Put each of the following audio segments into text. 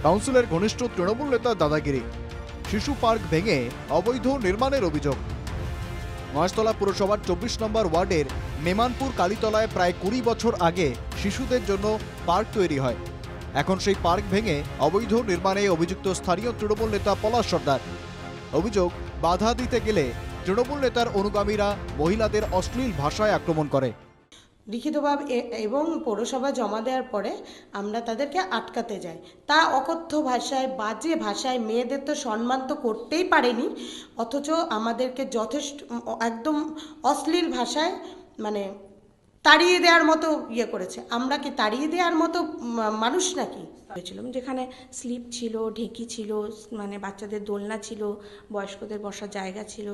কাউন্সিলের ঘনিষ্ঠ তৃণমূল নেতা দাদাগিরি, শিশু পার্ক ভেঙে অবৈধ নির্মাণের অভিযোগ। মহেশতলা পুরসভার 24 নম্বর ওয়ার্ডের মেমানপুর কালীতলায় প্রায় 20 বছর আগে শিশুদের জন্য পার্ক তৈরি হয়। এখন সেই পার্ক ভেঙে অবৈধ নির্মাণে অভিযুক্ত স্থানীয় তৃণমূল নেতা পলাশ সর্দার। অভিযোগ, বাধা দিতে গেলে তৃণমূল নেতার অনুগামীরা মহিলাদের অশ্লীল ভাষায় আক্রমণ করে। লিখিতভাবে এবং পৌরসভা জমা দেওয়ার পরে আমরা তাদেরকে আটকাতে যাই। তা অকথ্য ভাষায়, বাজে ভাষায়, মেয়েদের তো সম্মান তো করতেই পারেনি, অথচ আমাদেরকে যথেষ্ট একদম অশ্লীল ভাষায় মানে তাড়িয়ে দেওয়ার মতো করেছে। আমরা কি তাড়িয়ে দেওয়ার মতো মানুষ নাকি? যেখানে স্লিপ ছিল, ঢেকি ছিল, মানে বাচ্চাদের দোলনা ছিল, বয়স্কদের বসার জায়গা ছিল,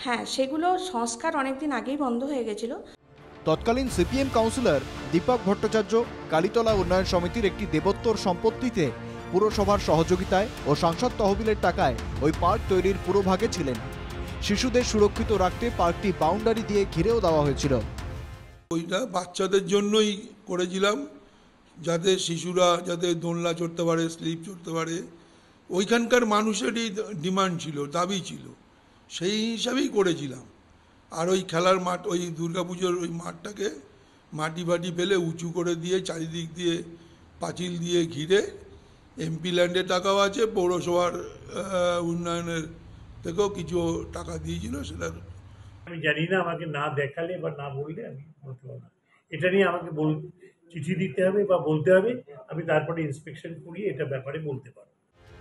হ্যাঁ, সেগুলো সংস্কার অনেকদিন আগেই বন্ধ হয়ে গেছিল। তৎকালীন সিপিএম কাউন্সিলর দীপক ভট্টাচার্য কালীতলা উন্নয়ন সমিতির একটি দেবোত্তর সম্পত্তিতে পুরসভার সহযোগিতায় ও সাংসদ তহবিলের টাকায় ওই পার্ক তৈরির পুরোভাগে ছিলেন। শিশুদের সুরক্ষিত রাখতে পার্কটি বাউন্ডারি দিয়ে ঘিরেও দেওয়া হয়েছিল। ওইটা বাচ্চাদের জন্যই করেছিলাম, যাতে শিশুরা যাতে দোলনা চড়তে পারে, স্লিপ চড়তে পারে। ওইখানকার মানুষেরই ডিমান্ড ছিল, দাবি ছিল, সেই হিসাবেই করেছিলাম। আর ওই খেলার মাঠ, ওই দুর্গাপুজোর ওই মাঠটাকে মাটি ফাটি ফেলে উঁচু করে দিয়ে চারিদিক দিয়ে পাঁচিল দিয়ে ঘিরে, এমপি ল্যান্ডের টাকাও আছে, পৌরসভার উন্নয়নের থেকেও কিছু টাকা দিয়েছিল। সেটার আমি জানি না, আমাকে না দেখালে বা না বললে আমি বলতে পারবো না। এটা নিয়ে আমাকে চিঠি দিতে হবে বা বলতে হবে, আমি তারপরে ইন্সপেকশন করিয়ে এটা ব্যাপারে বলতে পারবো।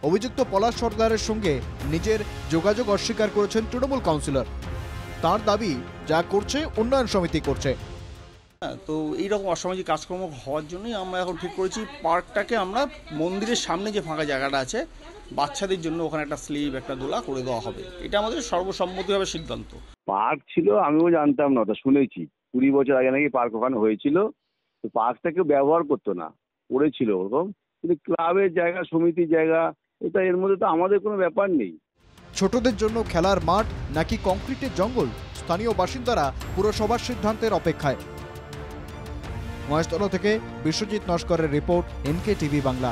অভিযুক্ত পলাশ সর্দারের সঙ্গে নিজের যোগাযোগ অস্বীকার করেছেন তৃণমূল কাউন্সিলর। তার দাবি, যা করছে উন্নয়ন সমিতি করছে। তো এইরকম অসামাজিক কাজকর্ম হওয়ার জন্যই আমরা এখন ঠিক করেছি পার্কটাকে আমরা মন্দিরের সামনে যে ফাঁকা জায়গাটা আছে বাচ্চাদের জন্য ওখানে একটা স্লিপ, একটা দোলা করে দেওয়া হবে। এটা আমাদের সর্বসম্মতিভাবে সিদ্ধান্ত। পার্ক ছিল আমিও জানতাম না, তো শুনেছি 20 বছর আগে নাকি পার্ক ওখানে হয়েছিল। তো পার্কটা কেউ ব্যবহার করতো না, পড়েছিল ওরকম, কিন্তু ক্লাবের জায়গা, সমিতির জায়গা, এটা এর মধ্যে তো আমাদের কোনো ব্যাপার নেই। ছোটদের জন্য খেলার মাঠ নাকি কংক্রিটের জঙ্গল, স্থানীয় বাসিন্দারা পুরসভার সিদ্ধান্তের অপেক্ষায়। মহেশতলা থেকে বিশ্বজিৎ নস্করের রিপোর্ট, NK টিভি বাংলা।